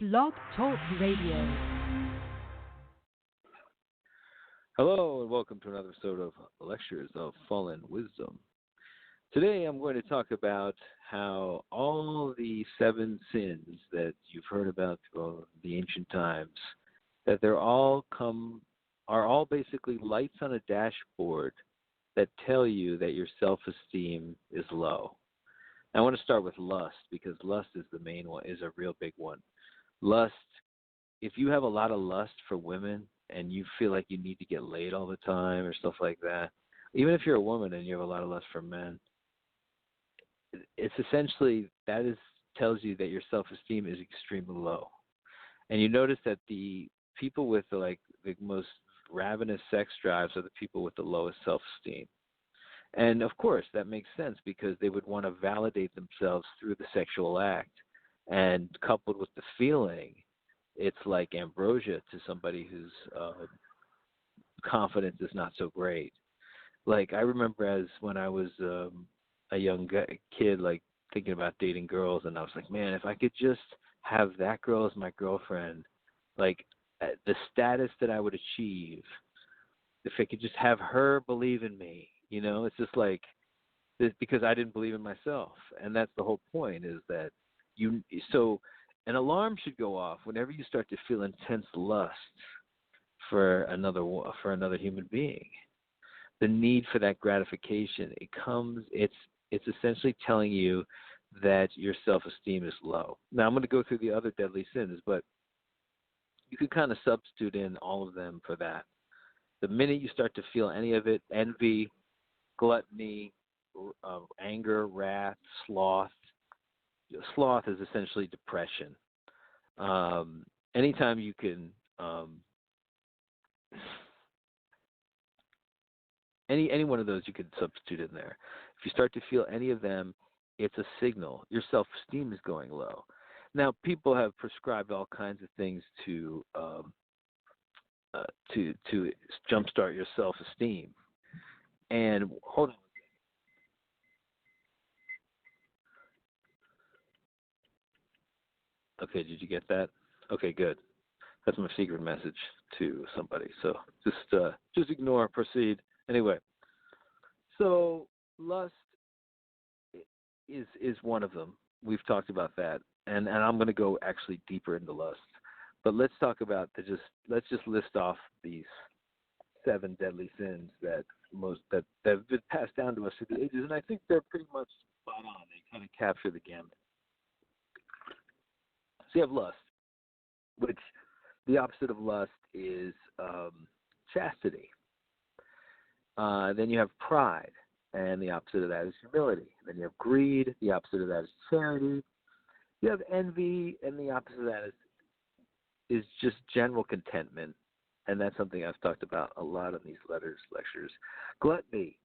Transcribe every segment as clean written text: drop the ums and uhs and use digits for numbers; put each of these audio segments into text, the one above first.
Blog Talk Radio. Hello and welcome to another episode of Lectures of Fallen Wisdom. Today I'm going to talk about how all the seven sins that you've heard about through the ancient times, that are all basically lights on a dashboard that tell you that your self-esteem is low. I want to start with lust because lust is the main one, is a real big one. Lust, if you have a lot of lust for women and you feel like you need to get laid all the time or stuff like that, even if you're a woman and you have a lot of lust for men, it's essentially tells you that your self-esteem is extremely low. And you notice that the people with the most ravenous sex drives are the people with the lowest self-esteem. And of course, that makes sense because they would want to validate themselves through the sexual act. And coupled with the feeling, it's like ambrosia to somebody whose confidence is not so great. Like I remember when I was a young kid, like thinking about dating girls, and I was like, man, if I could just have that girl as my girlfriend, like the status that I would achieve, if I could just have her believe in me, it's just like this because I didn't believe in myself, and that's the whole point is that so an alarm should go off whenever you start to feel intense lust for another human being. The need for that gratification, it's essentially telling you that your self-esteem is low. Now I'm going to go through the other deadly sins, but you could kind of substitute in all of them for that. The minute you start to feel any of it, envy, gluttony, anger, wrath, sloth. Sloth is essentially depression. Anytime you can, any one of those you could substitute in there. If you start to feel any of them, it's a signal. Your self-esteem is going low. Now, people have prescribed all kinds of things to jumpstart your self-esteem. And hold on. Okay, did you get that? Okay, good. That's my secret message to somebody. So just ignore, proceed. Anyway, so lust is one of them. We've talked about that, and I'm going to go actually deeper into lust. But let's talk about let's just list off these seven deadly sins that have been passed down to us through the ages, and I think they're pretty much spot on. They kind of capture the gamut. So you have lust, which the opposite of lust is chastity. Then you have pride, and the opposite of that is humility. Then you have greed. The opposite of that is charity. You have envy, and the opposite of that is just general contentment, and that's something I've talked about a lot in these lectures. Gluttony,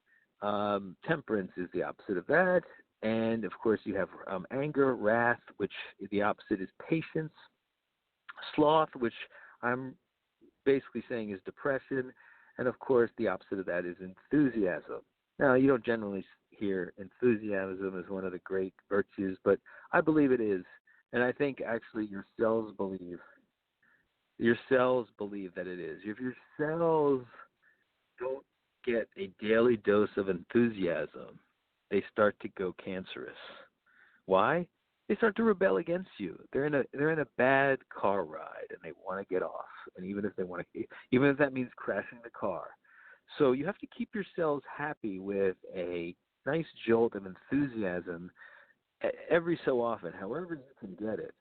temperance is the opposite of that. And, of course, you have anger, wrath, which the opposite is patience. Sloth, which I'm basically saying is depression. And, of course, the opposite of that is enthusiasm. Now, you don't generally hear enthusiasm as one of the great virtues, but I believe it is. And I think, actually, your cells believe that it is. If your cells don't get a daily dose of enthusiasm, they start to go cancerous. Why? They start to rebel against you. They're in a bad car ride and they want to get off. And even if that means crashing the car. So you have to keep your cells happy with a nice jolt of enthusiasm every so often, however you can get it.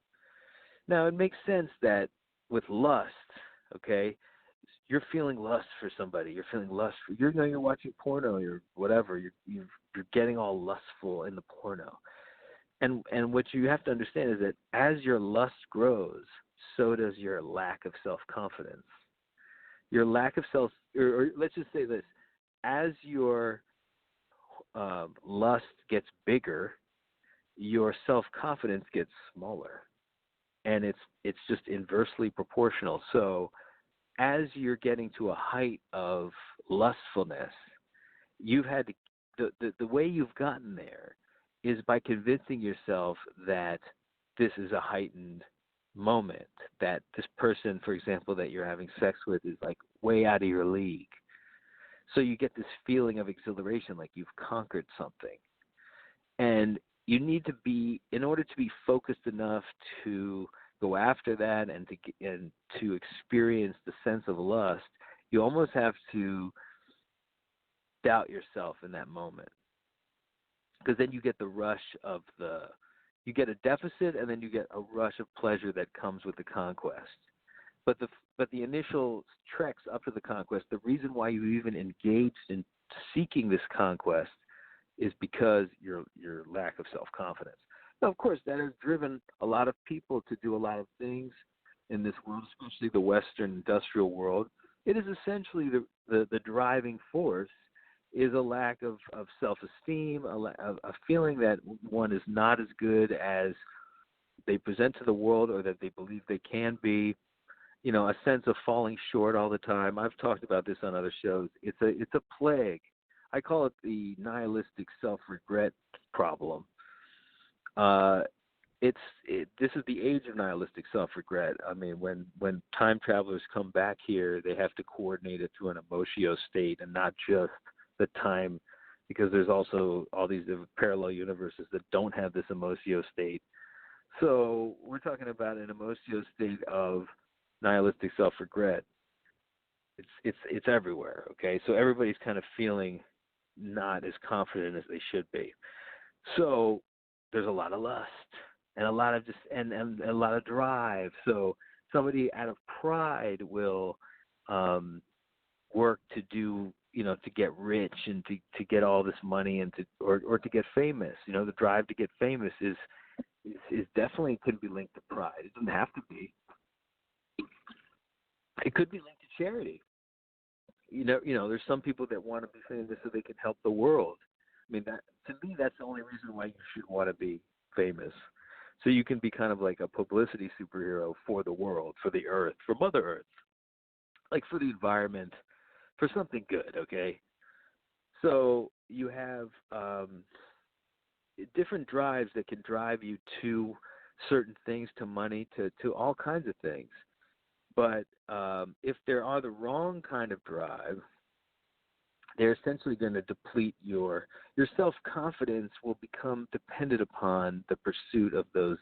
Now it makes sense that with lust, okay, you're feeling lust for somebody. You're feeling lust for you're watching porno. You're whatever. You're getting all lustful in the porno. And what you have to understand is that as your lust grows, so does your lack of self-confidence. Your lack of or let's just say this: as your lust gets bigger, your self-confidence gets smaller, and it's just inversely proportional. So as you're getting to a height of lustfulness, you've had to, the way you've gotten there is by convincing yourself that this is a heightened moment that this person, for example, that you're having sex with is like way out of your league. So you get this feeling of exhilaration, like you've conquered something. And you need to be, in order to be focused enough to go after that and to experience the sense of lust, you almost have to doubt yourself in that moment. Because then you get the rush of you get a deficit and then you get a rush of pleasure that comes with the conquest. But the initial treks up to the conquest, the reason why you even engaged in seeking this conquest is because your lack of self-confidence. Now, of course, that has driven a lot of people to do a lot of things in this world, especially the Western industrial world. It is essentially the driving force is a lack of self-esteem, a feeling that one is not as good as they present to the world or that they believe they can be. A sense of falling short all the time. I've talked about this on other shows. It's a plague. I call it the nihilistic self-regret problem. This is the age of nihilistic self-regret. I mean, when time travelers come back here, they have to coordinate it through an emotio state and not just the time, because there's also all these parallel universes that don't have this emotio state. So we're talking about an emotio state of nihilistic self-regret. It's everywhere, okay? So everybody's kind of feeling not as confident as they should be. So there's a lot of lust and a lot of and a lot of drive. So somebody out of pride will work to do, to get rich and to get all this money and or to get famous. The drive to get famous is definitely could be linked to pride. It doesn't have to be. It could be linked to charity. There's some people that want to be famous so they can help the world. I mean, to me, that's the only reason why you should want to be famous. So you can be kind of like a publicity superhero for the world, for the earth, for Mother Earth, like for the environment, for something good, okay? So you have different drives that can drive you to certain things, to money, to all kinds of things. But if there are the wrong kind of drive, they're essentially going to deplete your self-confidence will become dependent upon the pursuit of those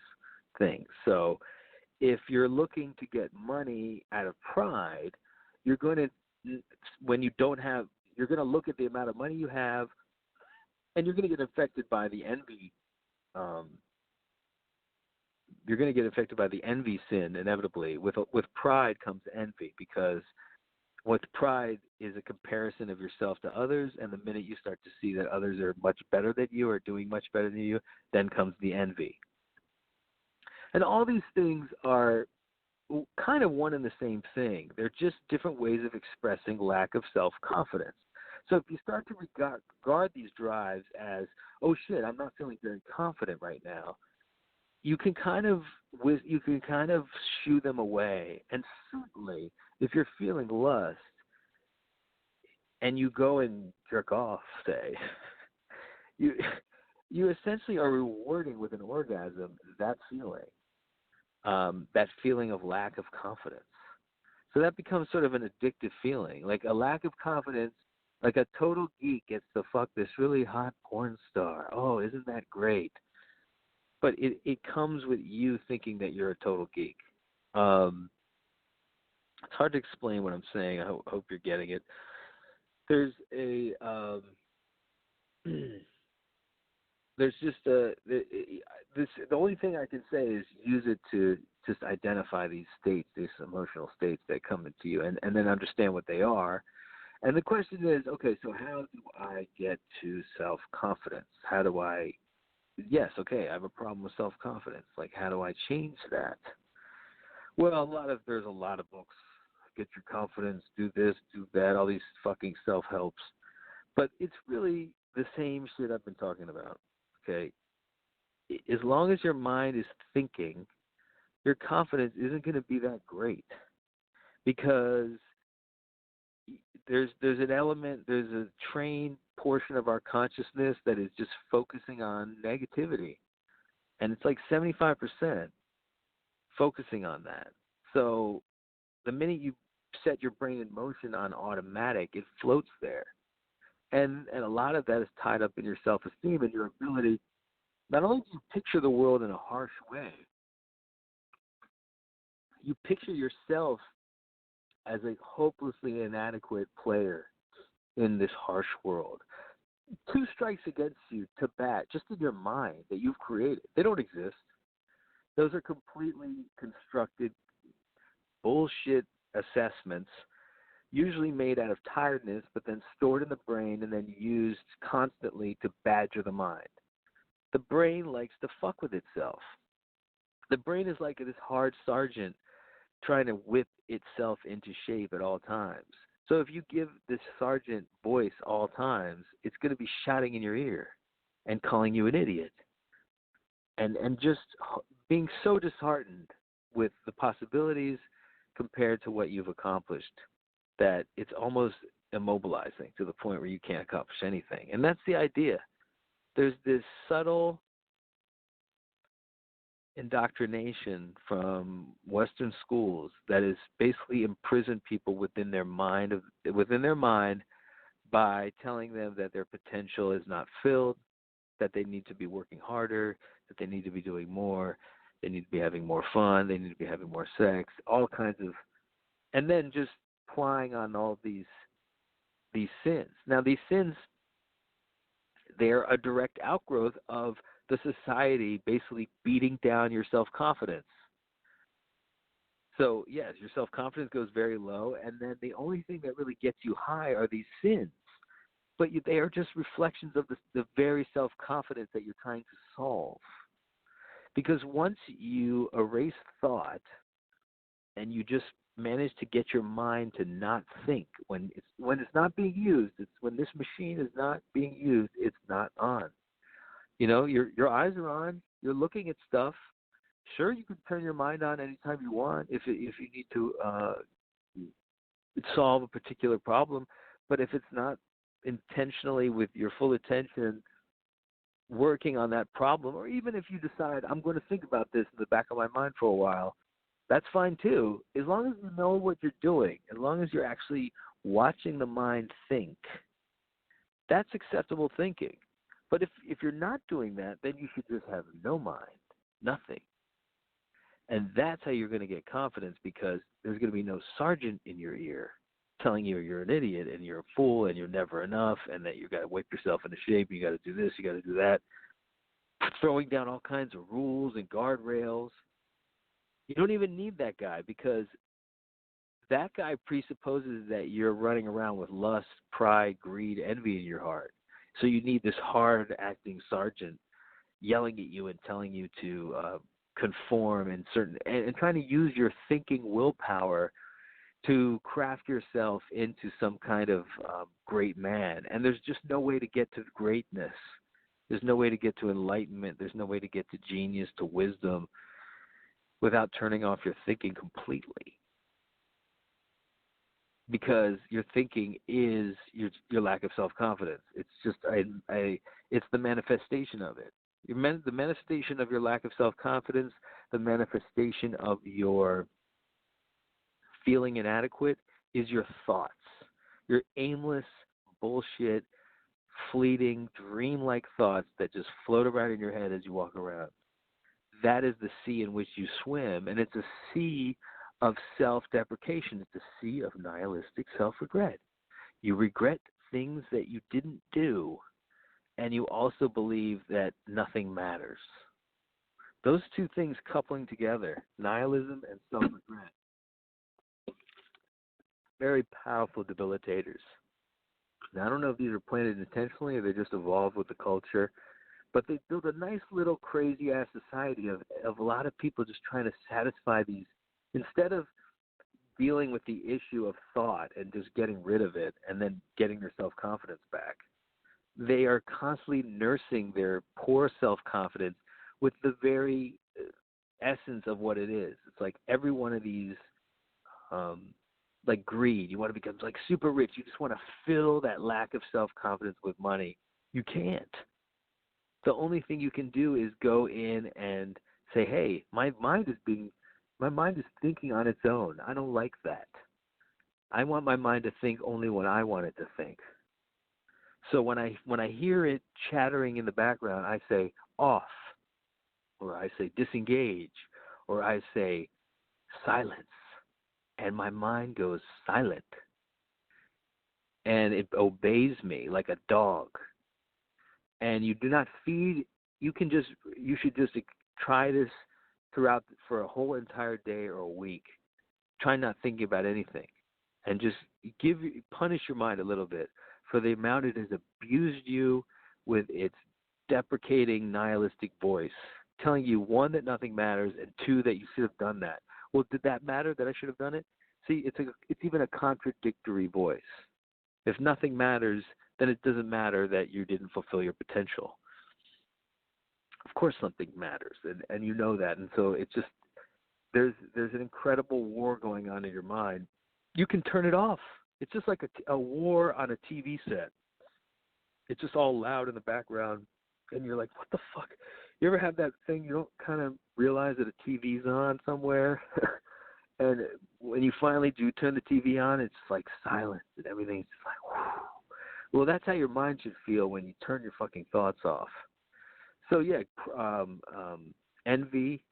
things. So if you're looking to get money out of pride, you're going to, when you don't have, you're going to look at the amount of money you have, and you're going to get affected by the envy. You're going to get affected by the envy sin inevitably. With pride comes envy, because with pride is a comparison of yourself to others, and the minute you start to see that others are much better than you or doing much better than you, then comes the envy. And all these things are kind of one and the same thing. They're just different ways of expressing lack of self-confidence. So if you start to regard these drives as, oh shit, I'm not feeling very confident right now, you can kind of shoo them away. And certainly, if you're feeling lust and you go and jerk off, say, you essentially are rewarding with an orgasm that feeling of lack of confidence. So that becomes sort of an addictive feeling, like a lack of confidence. Like a total geek gets to fuck this really hot porn star. Oh, isn't that great? But it comes with you thinking that you're a total geek. It's hard to explain what I'm saying. I hope you're getting it. There's just the only thing I can say is use it to just identify these states, these emotional states that come into you, and then understand what they are. And the question is, okay, so how do I get to self-confidence? How do I? Yes, okay, I have a problem with self-confidence. Like, how do I change that? Well, there's a lot of books. Get your confidence, do this, do that, all these fucking self-helps. But it's really the same shit I've been talking about, okay? As long as your mind is thinking, your confidence isn't going to be that great, because there's an element, there's a trained portion of our consciousness that is just focusing on negativity. And it's like 75% focusing on that. So the minute you set your brain in motion on automatic, it floats there. And a lot of that is tied up in your self-esteem and your ability. Not only do you picture the world in a harsh way, you picture yourself as a hopelessly inadequate player in this harsh world. Two strikes against you to bat, just in your mind, that you've created. They don't exist. Those are completely constructed bullshit assessments, usually made out of tiredness, but then stored in the brain and then used constantly to badger the mind. The brain likes to fuck with itself. The brain is like this hard sergeant trying to whip itself into shape at all times. So if you give this sergeant voice all times, it's going to be shouting in your ear and calling you an idiot. And just being so disheartened with the possibilities compared to what you've accomplished that it's almost immobilizing to the point where you can't accomplish anything. And that's the idea. There's this subtle indoctrination from Western schools that is basically imprisoned people within their mind by telling them that their potential is not filled, that they need to be working harder, that they need to be doing more, they need to be having more fun, they need to be having more sex, all kinds of, and then just plying on all these sins. Now, these sins, they're a direct outgrowth of the society basically beating down your self-confidence. So, yes, your self-confidence goes very low, and then the only thing that really gets you high are these sins. But they are just reflections of the very self-confidence that you're trying to solve. Because once you erase thought and you just manage to get your mind to not think, when it's not being used, it's when this machine is not being used, it's not on. You know, your eyes are on, you're looking at stuff. Sure, you can turn your mind on anytime you want if you need to solve a particular problem, but if it's not intentionally with your full attention working on that problem, or even if you decide, I'm going to think about this in the back of my mind for a while, that's fine too, as long as you know what you're doing, as long as you're actually watching the mind think. That's acceptable thinking. But if you're not doing that, then you should just have no mind, nothing. And that's how you're going to get confidence, because there's going to be no sergeant in your ear telling you you're an idiot and you're a fool and you're never enough and that you got to whip yourself into shape, you got to do this, you got to do that, throwing down all kinds of rules and guardrails. You don't even need that guy, because that guy presupposes that you're running around with lust, pride, greed, envy in your heart. So you need this hard-acting sergeant yelling at you and telling you to conform and trying to use your thinking willpower to craft yourself into some kind of great man. And there's just no way to get to greatness. There's no way to get to enlightenment. There's no way to get to genius, to wisdom, without turning off your thinking completely. Because your thinking is your lack of self-confidence. It's just it's the manifestation of it. The manifestation of your lack of self-confidence, the manifestation of your feeling inadequate is your thoughts. Your aimless, bullshit, fleeting, dream-like thoughts that just float around in your head as you walk around. That is the sea in which you swim, and it's a sea of self-deprecation. It's a sea of nihilistic self-regret. You regret things that you didn't do, and you also believe that nothing matters. Those two things coupling together, nihilism and self-regret, very powerful debilitators. Now, I don't know if these are planted intentionally or they just evolved with the culture, but they build a nice little crazy-ass society of a lot of people just trying to satisfy these. Instead of dealing with the issue of thought and just getting rid of it and then getting their self-confidence back, they are constantly nursing their poor self-confidence with the very essence of what it is. It's like every one of these, like greed, you want to become like super rich. You just want to fill that lack of self-confidence with money. You can't. The only thing you can do is go in and say, hey, my mind is being My mind is thinking on its own. I don't like that. I want my mind to think only when I want it to think. So when I hear it chattering in the background, I say off, or I say disengage, or I say silence, and my mind goes silent, and it obeys me like a dog. And you do not feed. You should just try this throughout for a whole entire day or a week. Try not thinking about anything, and just punish your mind a little bit for the amount it has abused you with its deprecating, nihilistic voice, telling you, one, that nothing matters, and two, that you should have done that. Well, did that matter that I should have done it? See, it's even a contradictory voice. If nothing matters, then it doesn't matter that you didn't fulfill your potential. Of course something matters, and you know that. And so it's just, there's an incredible war going on in your mind. You can turn it off. It's just like a war on a TV set. It's just all loud in the background, and you're like, what the fuck? You ever have that thing you don't kind of realize that a TV's on somewhere? And when you finally do turn the TV on, it's like silence, and everything's just like, whew. Well, that's how your mind should feel when you turn your fucking thoughts off. So, yeah, envy,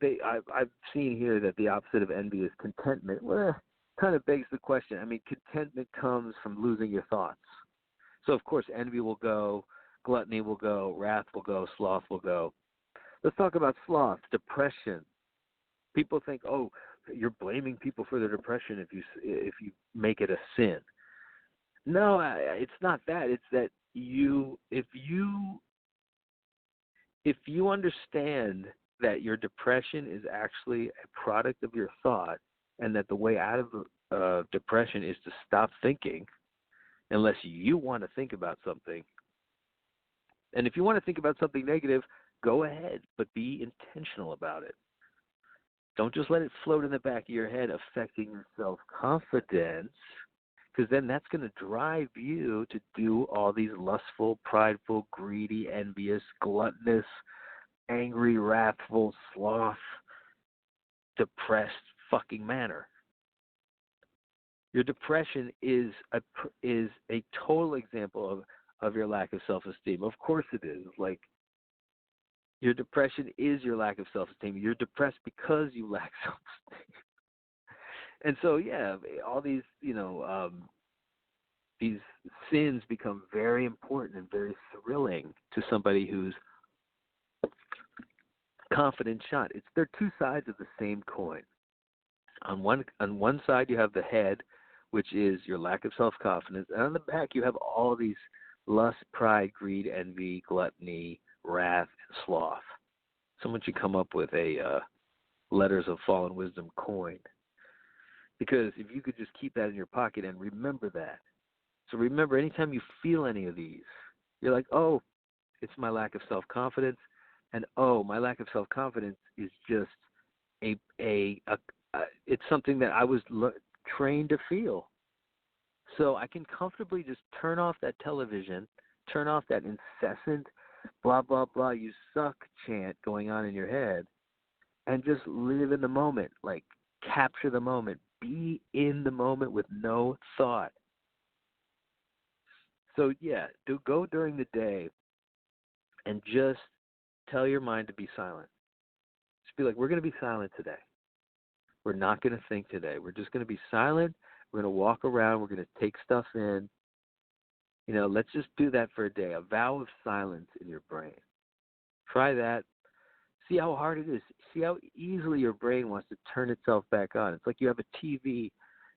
I've seen here that the opposite of envy is contentment. Well, kind of begs the question. I mean, contentment comes from losing your thoughts. So, of course, envy will go, gluttony will go, wrath will go, sloth will go. Let's talk about sloth, depression. People think, oh, you're blaming people for their depression if you make it a sin. No, it's not that. It's that if you understand that your depression is actually a product of your thought, and that the way out of depression is to stop thinking, unless you want to think about something. And if you want to think about something negative, go ahead, but be intentional about it. Don't just let it float in the back of your head, affecting your self-confidence, because then that's going to drive you to do all these lustful, prideful, greedy, envious, gluttonous, angry, wrathful, sloth, depressed fucking manner. Your depression is a total example of your lack of self-esteem. Of course it is. Like, your depression is your lack of self-esteem. You're depressed because you lack self-esteem. And so, yeah, all these, these sins become very important and very thrilling to somebody who's confident shot. They're two sides of the same coin. On one side, you have the head, which is your lack of self-confidence, and on the back, you have all these lust, pride, greed, envy, gluttony, wrath, and sloth. Someone should come up with a Letters of Fallen Wisdom coin. Because if you could just keep that in your pocket and remember that. So remember, anytime you feel any of these, you're like, oh, it's my lack of self-confidence. And, oh, my lack of self-confidence is just it's something that I was trained to feel. So I can comfortably just turn off that television, turn off that incessant blah, blah, blah, you suck chant going on in your head, and just live in the moment, like capture the moment, be in the moment with no thought. So, yeah, go during the day and just tell your mind to be silent. Just be like, we're going to be silent today. We're not going to think today. We're just going to be silent. We're going to walk around. We're going to take stuff in. Let's just do that for a day, a vow of silence in your brain. Try that. See how hard it is. See how easily your brain wants to turn itself back on. It's like you have a TV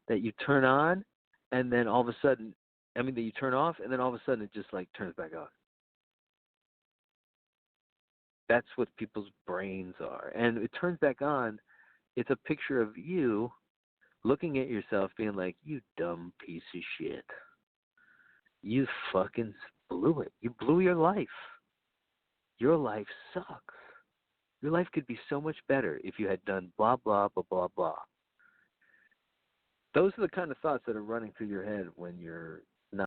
that you turn on, and then all of a sudden, that you turn off, and then all of a sudden it just like turns back on. That's what people's brains are. And it turns back on. It's a picture of you looking at yourself being like, you dumb piece of shit. You fucking blew it. You blew your life. Your life sucks. Your life could be so much better if you had done blah, blah, blah, blah, blah. Those are the kind of thoughts that are running through your head when you're